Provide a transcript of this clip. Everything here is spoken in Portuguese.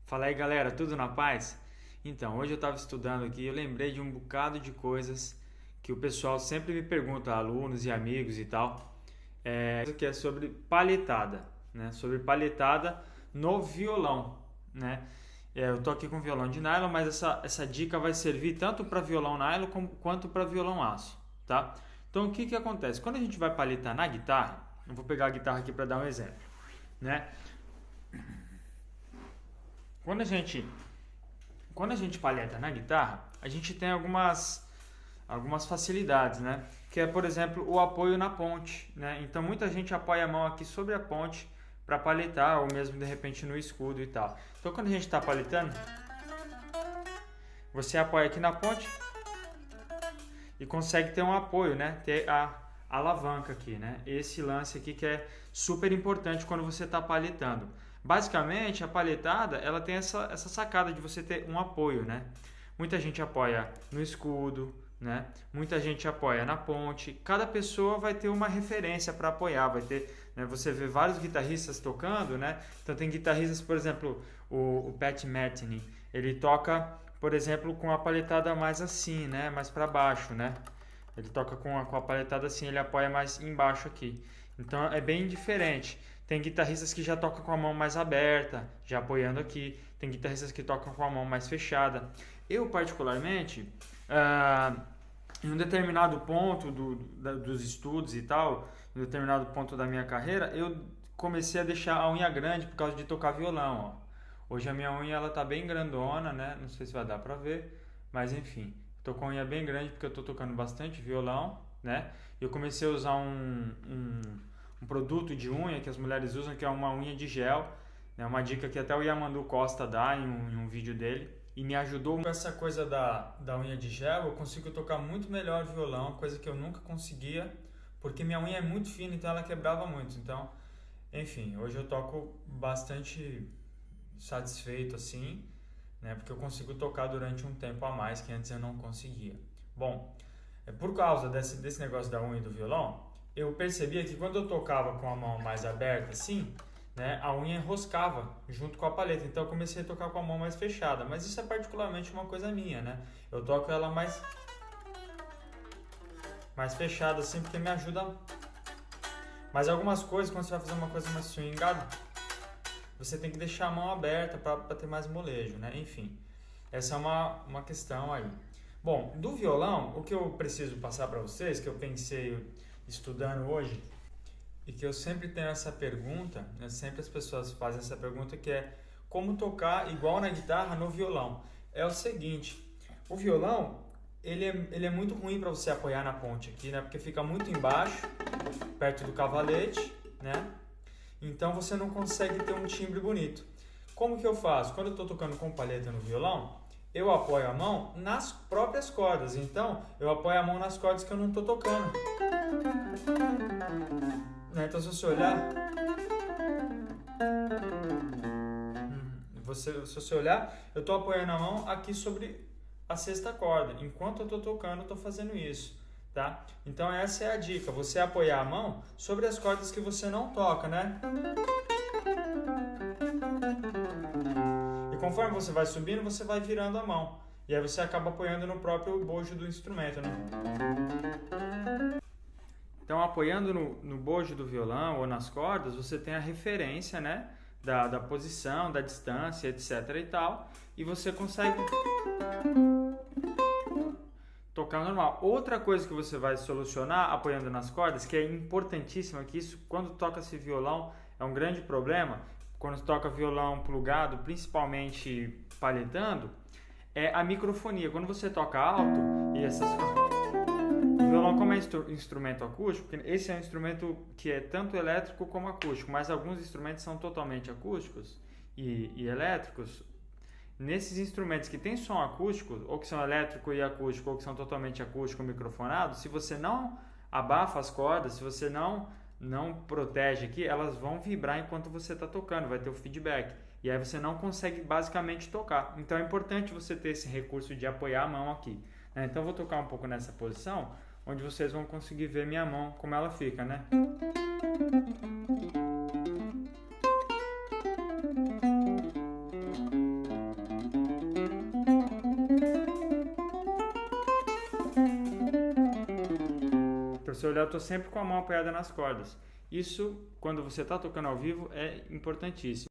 Fala aí galera, tudo na paz? Então, hoje eu estava estudando aqui e eu lembrei de um bocado de coisas que o pessoal sempre me pergunta, alunos e amigos e tal, que é sobre palhetada, né? Sobre palhetada no violão, né? Eu tô aqui com violão de nylon, mas essa dica vai servir tanto para violão nylon quanto para violão aço, tá? Então, o que que acontece? Quando a gente vai palhetar na guitarra, eu vou pegar a guitarra aqui para dar um exemplo, né? Quando a gente Quando a gente palheta na guitarra, a gente tem algumas facilidades, né? Que é, por exemplo, o apoio na ponte, né? Então muita gente apoia a mão aqui sobre a ponte para palhetar, ou mesmo de repente no escudo e tal. Então quando a gente está palhetando, você apoia aqui na ponte e consegue ter um apoio, né? Ter a alavanca aqui, né? Esse lance aqui que é super importante quando você está palhetando. Basicamente, a palhetada, ela tem essa sacada de você ter um apoio, né? Muita gente apoia no escudo, né? Muita gente apoia na ponte. Cada pessoa vai ter uma referência para apoiar, vai ter, né? Você vê vários guitarristas tocando, né? Então tem guitarristas, por exemplo, o Pat Metheny, ele toca, por exemplo, com a palhetada mais assim, né? Mais para baixo, né? Ele toca com a palhetada assim, ele apoia mais embaixo aqui. Então é bem diferente. Tem guitarristas que já tocam com a mão mais aberta, já apoiando aqui. Tem guitarristas que tocam com a mão mais fechada. Eu, particularmente, em um determinado ponto dos estudos e tal, em um determinado ponto da minha carreira, eu comecei a deixar a unha grande por causa de tocar violão. Ó. Hoje a minha unha ela tá bem grandona, né? Não sei se vai dar pra ver, mas enfim. Tô com a unha bem grande porque eu tô tocando bastante violão, né? Eu comecei a usar um produto de unha que as mulheres usam, que é uma unha de gel, né? Uma dica que até o Yamandu Costa dá em um vídeo dele. E me ajudou com essa coisa da unha de gel, eu consigo tocar muito melhor violão, coisa que eu nunca conseguia, porque minha unha é muito fina, então ela quebrava muito. Então, enfim, hoje eu toco bastante satisfeito assim, né? Porque eu consigo tocar durante um tempo a mais que antes eu não conseguia. Bom, por causa desse negócio da unha e do violão, eu percebia que quando eu tocava com a mão mais aberta assim, né, a unha enroscava junto com a palheta. Então eu comecei a tocar com a mão mais fechada. Mas isso é particularmente uma coisa minha, né? Eu toco ela mais fechada assim porque me ajuda. Mas algumas coisas, quando você vai fazer uma coisa mais swingada, você tem que deixar a mão aberta para ter mais molejo, né? Enfim, essa é uma questão aí. Bom, do violão, o que eu preciso passar para vocês, que eu pensei estudando hoje, e que eu sempre tenho essa pergunta, né? Sempre as pessoas fazem essa pergunta, que é como tocar igual na guitarra no violão. É o seguinte, o violão, ele é muito ruim para você apoiar na ponte aqui, né? Porque fica muito embaixo, perto do cavalete, né? Então você não consegue ter um timbre bonito. Como que eu faço? Quando eu estou tocando com palheta no violão, eu apoio a mão nas próprias cordas. Então eu apoio a mão nas cordas que eu não estou tocando. Então se você olhar, se você olhar, eu estou apoiando a mão aqui sobre a sexta corda. Enquanto eu estou tocando, eu estou fazendo isso. Tá? Então essa é a dica, você apoiar a mão sobre as cordas que você não toca, né? E conforme você vai subindo, você vai virando a mão. E aí você acaba apoiando no próprio bojo do instrumento, né? Então apoiando no bojo do violão ou nas cordas, você tem a referência, né? Da posição, da distância, etc e tal. E você consegue tocar normal. Outra coisa que você vai solucionar apoiando nas cordas, que é importantíssima, que isso quando toca-se violão é um grande problema, quando toca violão plugado, principalmente palhetando, é a microfonia. Quando você toca alto, e o violão como é instrumento acústico, esse é um instrumento que é tanto elétrico como acústico, mas alguns instrumentos são totalmente acústicos e elétricos. Nesses instrumentos que tem som acústico, ou que são elétrico e acústico, ou que são totalmente acústico microfonado, se você não abafa as cordas, se você não protege aqui, elas vão vibrar enquanto você está tocando, vai ter o feedback. E aí você não consegue basicamente tocar. Então é importante você ter esse recurso de apoiar a mão aqui. Então eu vou tocar um pouco nessa posição, onde vocês vão conseguir ver minha mão, como ela fica, né? Para você olhar, eu estou sempre com a mão apoiada nas cordas. Isso, quando você está tocando ao vivo, é importantíssimo.